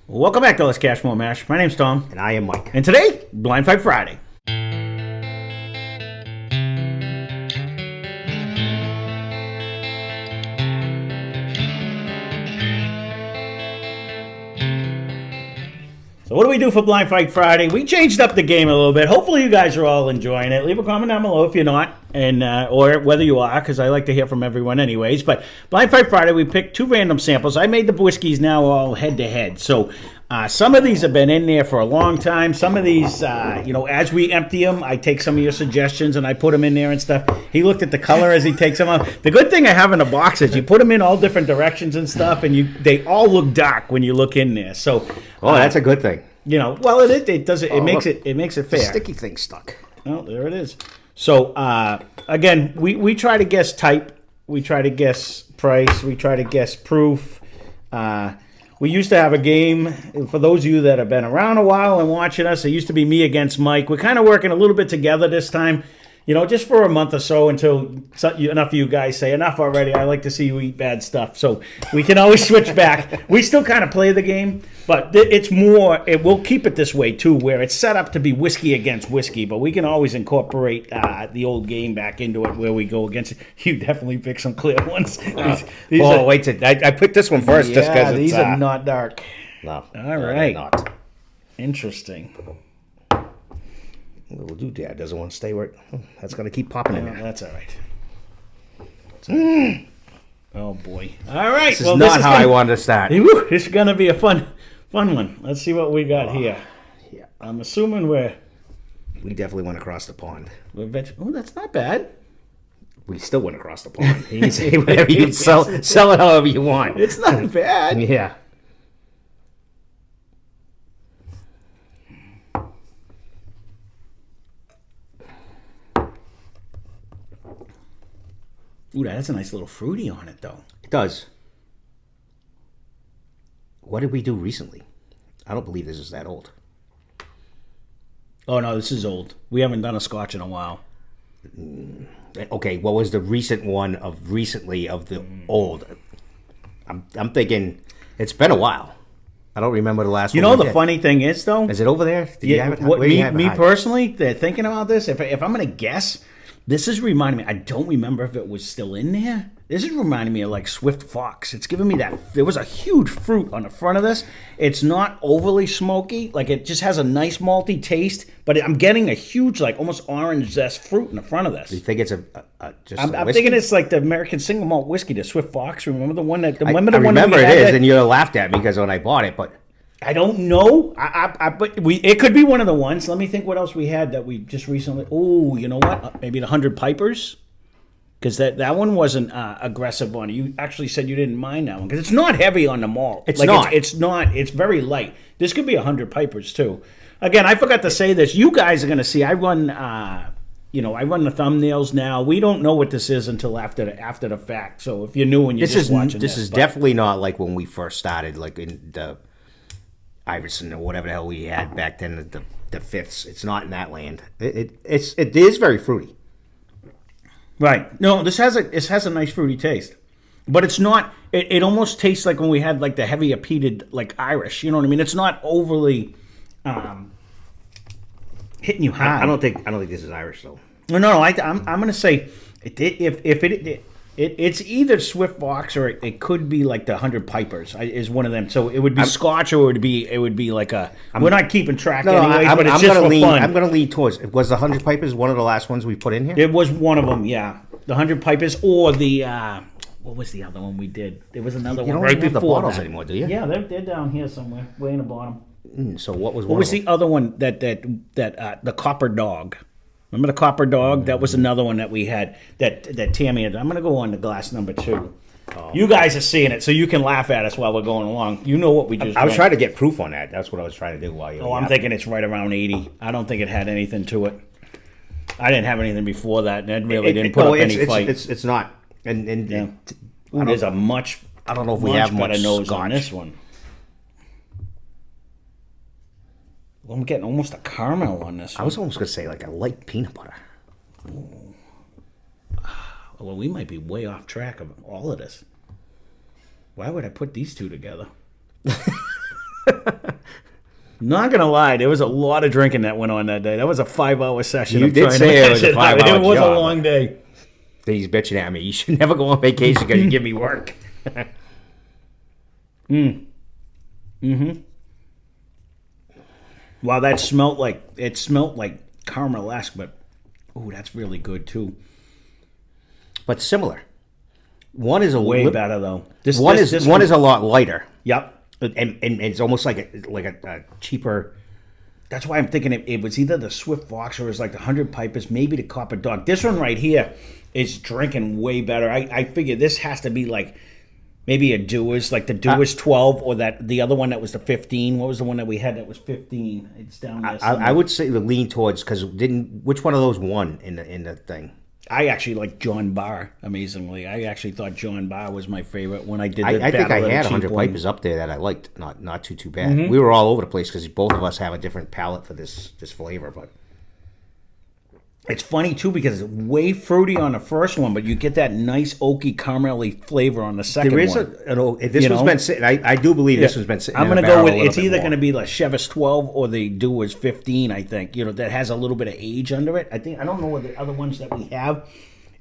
Welcome back to Lesscashmoremash. My name's Tom. And I am Mike. And today, Blind Fight Friday. So what do we do for Blind Fight Friday? We changed up the game a little bit. Hopefully you guys are all enjoying it. Leave a comment down below if you're not, and or whether you are, because I like to hear from everyone anyways. But Blind Fight Friday, we picked two random samples. I made the whiskeys now all head-to-head. So some of these have been in there for a long time. Some of these, as we empty them, I take some of your suggestions and I put them in there and stuff. He looked at the color as he takes them out. The good thing I have in the box is you put them in all different directions and stuff, and they all look dark when you look in there. So, that's a good thing. Well, it does it. It makes it fair. The sticky thing stuck. Oh, there it is. So again, we try to guess type, we try to guess price, we try to guess proof. We used to have a game, for those of you that have been around a while and watching us, it used to be me against Mike. We're kind of working a little bit together this time, just for a month or so until enough of you guys say, enough already, I like to see you eat bad stuff. So we can always switch back. We still kind of play the game, but we'll keep it this way too, where it's set up to be whiskey against whiskey, but we can always incorporate the old game back into it where we go against it. You definitely pick some clear ones. I picked this one first just because these are not dark. No. All right. Not. Interesting. Little doodad doesn't want to stay where that's going to keep popping in there. That's all right. Oh, boy. All right. This is not how I wanted to start. This is going to be a fun one. Let's see what we got here. Yeah. I'm assuming we definitely went across the pond. Oh, that's not bad. We still went across the pond. You can say whatever you sell it however you want. It's not bad. Yeah. Ooh, that has a nice little fruity on it, though. It does. What did we do recently? I don't believe this is that old. Oh, no, this is old. We haven't done a scotch in a while. Okay, what was the recent one of the old? I'm thinking it's been a while. I don't remember the last one. The funny thing is, though? Is it over there? Me personally, thinking about this, if I'm going to guess, this is reminding me, I don't remember if it was still in there. This is reminding me of like Swift Fox. It's giving me that, there was a huge fruit on the front of this. It's not overly smoky. Like it just has a nice malty taste, but I'm getting a huge, like almost orange zest fruit in the front of this. Do you think it's I'm thinking it's like the American single malt whiskey, the Swift Fox. Remember the one that, I remember it is, and you laughed at me because when I bought it, but. I don't know. It could be one of the ones. Let me think what else we had that we just recently. Oh, you know what? Maybe the 100 Pipers, because that one wasn't aggressive on it. You actually said you didn't mind that one because it's not heavy on the malt. It's not. It's not. It's very light. This could be 100 Pipers too. Again, I forgot to say this. You guys are going to see. I run. I run the thumbnails now. We don't know what this is until after the fact. So if you're new and you're just watching this is definitely not like when we first started, like in the Iverson or whatever the hell we had back then, the fifths. It's not in that land. It is very fruity. Right. No, this has a nice fruity taste, but it's not. It almost tastes like when we had like the heavier peated like Irish. You know what I mean? It's not overly hitting you hard. I don't think this is Irish though. No. I'm going to say it's either Swift Fox or it could be like the 100 Pipers is one of them. So it would be Scotch or it would be like a. We're not keeping track anyways, but it's just for fun. I'm going to lean towards. Was the 100 Pipers one of the last ones we put in here? It was one of them, yeah. The 100 Pipers or the. What was the other one we did? There was another one right before. You don't have the bottles anymore, do you? Yeah, they're down here somewhere, way in the bottom. So what was the other one that the Copper Dog? Remember the Copper Dog? That was another one that we had that Tammy had. I'm going to go on to glass number 2. You guys are seeing it, so you can laugh at us while we're going along. You know what we just. I was trying to get proof on that. That's what I was trying to do while you. I'm thinking it's right around 80. I don't think it had anything to it. I didn't have anything before that, and it really didn't put up any fight. It's not. And yeah. There's a much. I don't know if we have much nose on this one. Well, I'm getting almost a caramel on this one. I was almost going to say like a light peanut butter. Ooh. Well, we might be way off track of all of this. Why would I put these two together? Not gonna lie, there was a lot of drinking that went on that day. That was a 5-hour session. You of did trying to say it mash was a out. 5-hour It was job. a long day. He's bitching at me. You should never go on vacation because you give me work. Wow, that smelled like caramel-esque, but that's really good too. But similar. One is a Way better though. One is a lot lighter. Yep. And it's almost like a cheaper. That's why I'm thinking it was either the Swift Fox or it was like the 100 Pipers, maybe the Copper Dog. This one right here is drinking way better. I figure this has to be like maybe a Dewar's, like the Dewar's 12, or that the other one that was the 15. What was the one that we had that was 15? It's down there. I would say the lean towards, because which one of those won in the thing? I actually like John Barr, amazingly. I actually thought John Barr was my favorite when I did the I think I Battle of the had Cheap 100 One. Pipers up there that I liked. Not too bad. We were all over the place because both of us have a different palate for this flavor. But It's funny, too, because it's way fruity on the first one, but you get that nice oaky caramelly flavor on the second there is one. this one's been sitting. I do believe this one's been sitting. I'm going to go with it's either going to be the Chivas 12 or the Dewar's 15, I think. That has a little bit of age under it. I don't know what the other ones that we have.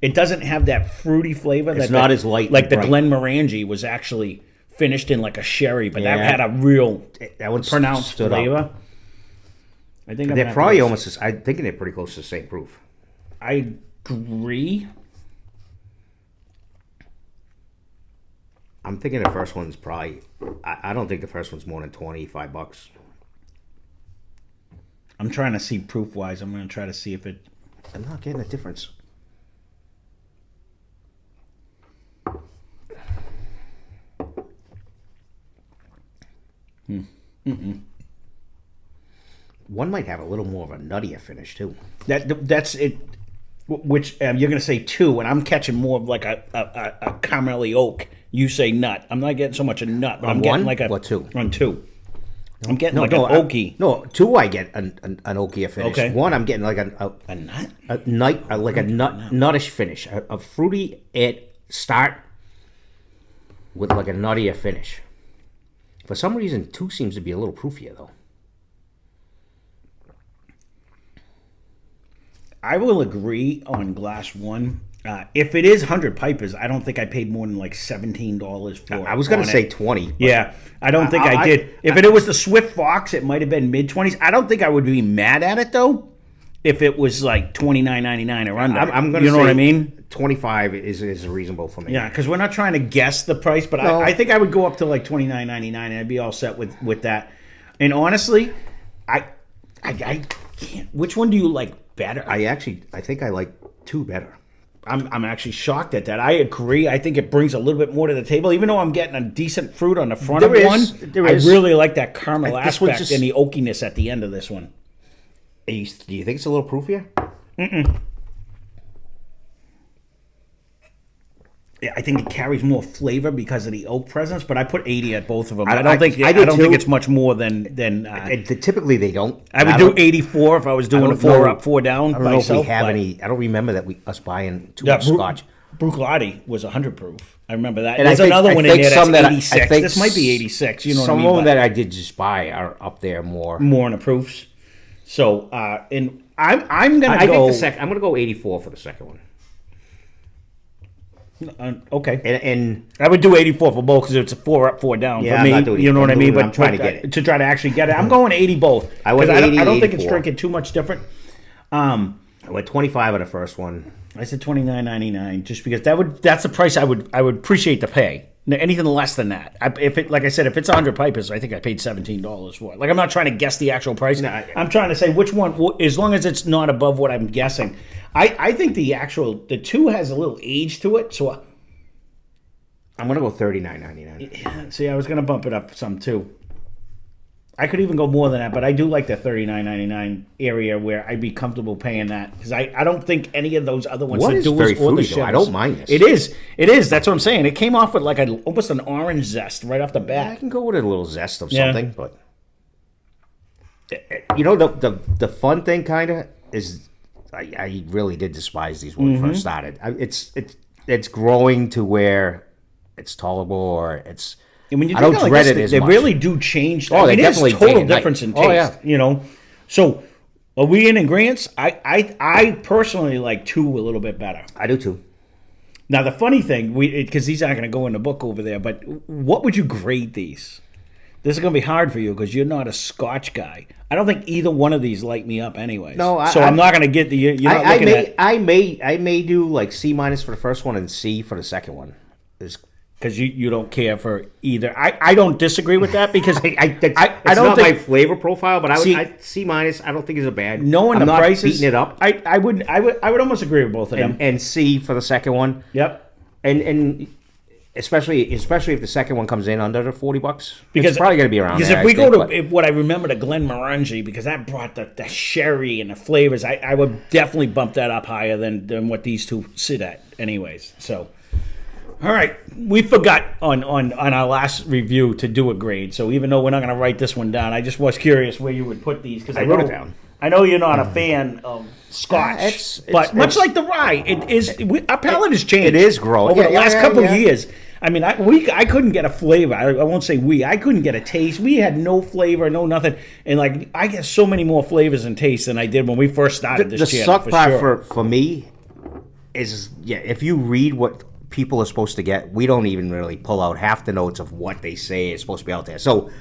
It doesn't have that fruity flavor. It's not as light. Like the bright. Glenmorangie was actually finished in like a sherry, but that had a real pronounced flavor. Up. I think they're probably almost. I'm thinking they're pretty close to the same proof. I agree. I'm thinking the first one's probably. I don't think the first one's more than $25. I'm trying to see proof wise. I'm going to try to see if it. I'm not getting a difference. One might have a little more of a nuttier finish too. That's it. Which you're going to say 2, and I'm catching more of like a caramelly oak. You say nut. I'm not getting so much a nut, but I'm getting like a or 2 on 2. I'm getting an oaky. 2 I get an oakier finish. Okay. 1 I'm getting like a nut. Nuttish finish, a fruity start with like a nuttier finish. For some reason, 2 seems to be a little proofier though. I will agree on glass 1. If it is 100 Pipers, I don't think I paid more than like $17 for it. I was going to say 20. Yeah, I don't think I did. If it was the Swift Fox, it might have been mid-20s. I don't think I would be mad at it, though, if it was like $29.99 or under. I'm going to say, know what I mean? 25 is reasonable for me. Yeah, because we're not trying to guess the price, but I think I would go up to like $29.99 and I'd be all set with that. And honestly, I can't. Which one do you like better? I think I like 2 better. I'm actually shocked at that. I agree. I think it brings a little bit more to the table, even though I'm getting a decent fruit on the front of one. I really like that caramel aspect and the oakiness at the end of this one. Do you think it's a little proofier? Yeah, I think it carries more flavor because of the oak presence, but I put 80 at both of them. I don't think it's much more than typically they don't. I would do 84 if I was doing a 4 up, 4 down. I don't know if we have any. I don't remember that us buying too much Scotch. Bruichladdich was 100 proof. I remember that. And there's another one in there that's 86. This might be 86. You know what I mean? Some of them that I did just buy are up there more in the proofs. So, and I'm gonna go. I'm gonna go 84 for the second one. Okay, and I would do 84 for both because it's a 4 up, 4 down for me. You know what I mean? But I'm trying to get it to try to actually get it. I'm going 80 both. I don't think it's drinking too much different. I went 25 on the first one. I said $29.99 just because that's the price I would appreciate to pay. Anything less than that, if it's 100 Pipers, I think I paid $17 for it. Like I'm not trying to guess the actual price. No, I'm trying to say which one, as long as it's not above what I'm guessing. I think the 2 has a little age to it, so I'm gonna go $39.99. See, I was gonna bump it up some too. I could even go more than that, but I do like the $39.99 area where I'd be comfortable paying that because I don't think any of those other ones. What is very fruity though? I don't mind this. It is. That's what I'm saying. It came off with like almost an orange zest right off the bat. Yeah, I can go with a little zest of something, but you know the fun thing kind of is I really did despise these when we first started. It's growing to where it's tolerable or it's. And when you I think don't of it dread like it this, as they much. really do change. Oh, they it is definitely total day and night. difference in taste. Oh, yeah. You know, so are we in agreement? I personally like 2 a little bit better. I do too. Now the funny thing, because these aren't going to go in the book over there, but what would you grade these? This is going to be hard for you because you're not a Scotch guy. I don't think either one of these light me up, anyways. No, I'm not going to get the. You're not looking at. I may do like C- for the first one and C for the second one. Because you don't care for either. I don't disagree with that because I It's don't not think my flavor profile, but See- C-. I don't think is a bad. knowing I'm the not prices. beating it up. I would almost agree with both of them. And C for the second one. Yep. And especially if the second one comes in under the $40, Because it's probably going to be around. Because there, if we I go think, to but- what I remember to Glenmorangie, because that brought the sherry and the flavors, I would definitely bump that up higher than what these two sit at, anyways. So, all right, we forgot on our last review to do a grade. So even though we're not going to write this one down, I just was curious where you would put these because I wrote it down. I know you're not a fan of Scotch, but much like the rye, it is. Our palate has changed. It is growing over the last couple yeah. years. I mean, I couldn't get a flavor. I won't say I couldn't get a taste. We had no flavor, no nothing. And like, I get so many more flavors and tastes than I did when we first started this The channel. suck part sure. for me is if you read what people are supposed to get, we don't even really pull out half the notes of what they say is supposed to be out there. So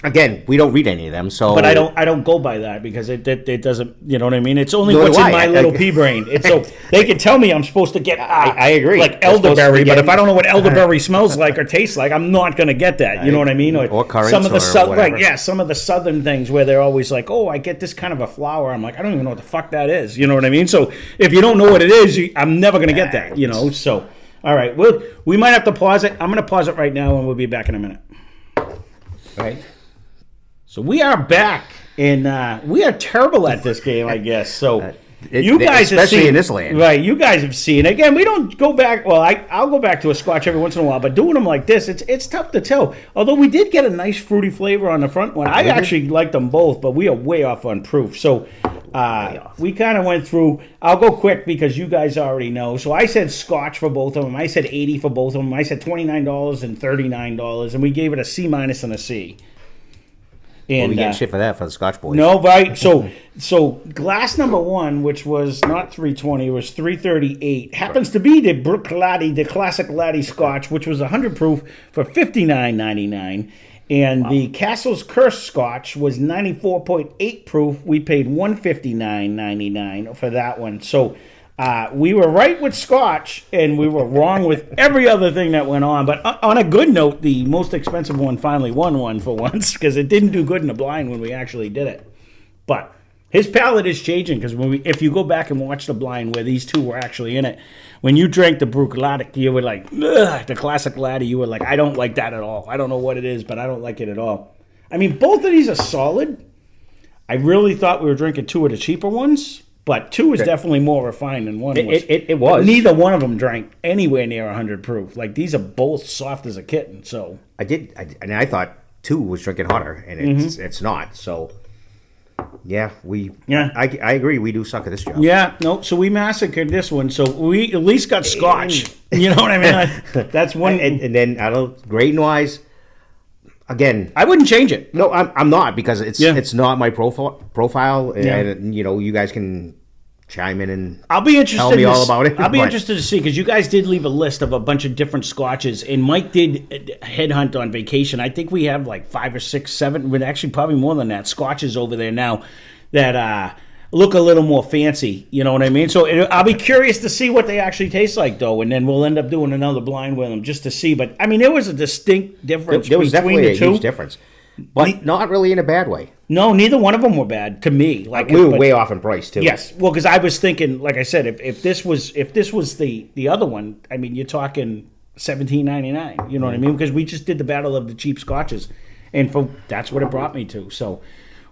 again, we don't read any of them. So, But I don't go by that because it doesn't. You know what I mean? It's only Nor what's do in I. my little pea brain. It's so they can tell me I'm supposed to get. I agree. Like They're supposed to elderberry, be but if getting- I don't know what elderberry smells like or tastes like, I'm not going to get that. You know what I mean? Or currants some of the or whatever. right? Yeah, some of the southern things where they're always like, "Oh, I get this kind of a flower." I'm like, I don't even know what the fuck that is. You know what I mean? So if you don't know what it is, I'm never going to get that. You know? So all right, we might have to pause it. I'm going to pause it right now, and we'll be back in a minute. All right. So we are back, and we are terrible at this game, I guess. So you guys have especially seen, in this land. right? You guys have seen. Again, we don't go back. Well, I'll go back to a Scotch every once in a while, but doing them like this, it's tough to tell. Although we did get a nice fruity flavor on the front one. I actually liked them both, but we are way off on proof. So we kind of went through. I'll go quick because you guys already know. So I said Scotch for both of them. I said $80 for both of them. I said $29 and $39, and we gave it a C- and a C. And we getting shit for that for the Scotch boys. no, right? So glass number 1, which was not 320, it was 338, happens to be the Bruichladdich The Classic Laddie Scotch, which was 100 proof for $59.99. And the Castles Curse Scotch was 94.8 proof. We paid $159.99 for that one. So we were right with Scotch, and we were wrong with every other thing that went on. But on a good note, the most expensive one finally won one for once because it didn't do good in the blind when we actually did it. But his palate is changing because if you go back and watch the blind where these two were actually in it, when you drank the Bruichladdich, you were like, ugh, the Classic Laddie, you were like, I don't like that at all. I don't know what it is, but I don't like it at all. I mean, both of these are solid. I really thought we were drinking 2 of the cheaper ones. But 2 is definitely more refined than 1 was. It was. Neither one of them drank anywhere near 100 proof. Like, these are both soft as a kitten, so. I thought 2 was drinking hotter, and it's not. So, yeah, I agree. We do suck at this job. Yeah, no, so we massacred this one. So we at least got Scotch. You know what I mean? That's one. And then, I don't, grading wise, again, I wouldn't change it. no, I'm not because it's not my profile, and you guys can chime in and I'll be interested. tell me all about it. I'll be but- interested to see because you guys did leave a list of a bunch of different scotches, and Mike did headhunt on vacation. I think we have like 5 or 6, 7, but actually probably more than that scotches over there now that look a little more fancy. You know what I mean? So I'll be curious to see what they actually taste like, though, and then we'll end up doing another blind with them just to see. But I mean, there was a distinct difference There was between definitely the a two. huge difference, but not really in a bad way. No, neither one of them were bad to me. Like We were but- way off in price too. Yes, well, because I was thinking, like I said, if this was the other one, I mean, you're talking $17.99. You know what I mean? Because we just did the battle of the cheap scotches, and that's what it brought me to. So,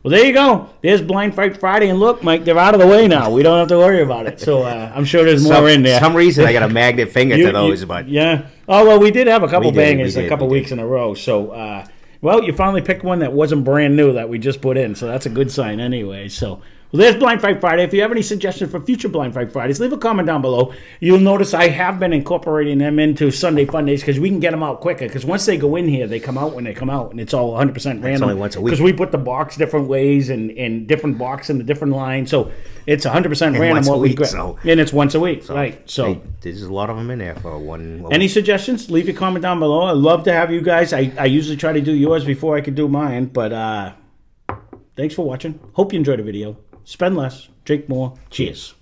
well, there you go. There's Blind Fight Friday, and look, Mike, they're out of the way now. We don't have to worry about it. So I'm sure there's more in there. For some reason, I got a magnet finger to those, but yeah. Oh well, we did have a couple We did, bangers we a did, couple we weeks in a row. So, well, you finally picked one that wasn't brand new that we just put in. So that's a good sign, anyway. So, Well, there's Blind Fight Friday. If you have any suggestions for future Blind Fight Fridays, leave a comment down below. You'll notice I have been incorporating them into Sunday Fun Days because we can get them out quicker. Because once they go in here, they come out when they come out, and it's all 100% random. It's only once a week. Because we put the box different ways and different box in the different line. So it's 100% random what we grab. And it's once a week, right? So there's a lot of them in there for one. Any suggestions? Leave your comment down below. I'd love to have you guys. I usually try to do yours before I can do mine, but thanks for watching. Hope you enjoyed the video. Spend less, drink more. Cheers.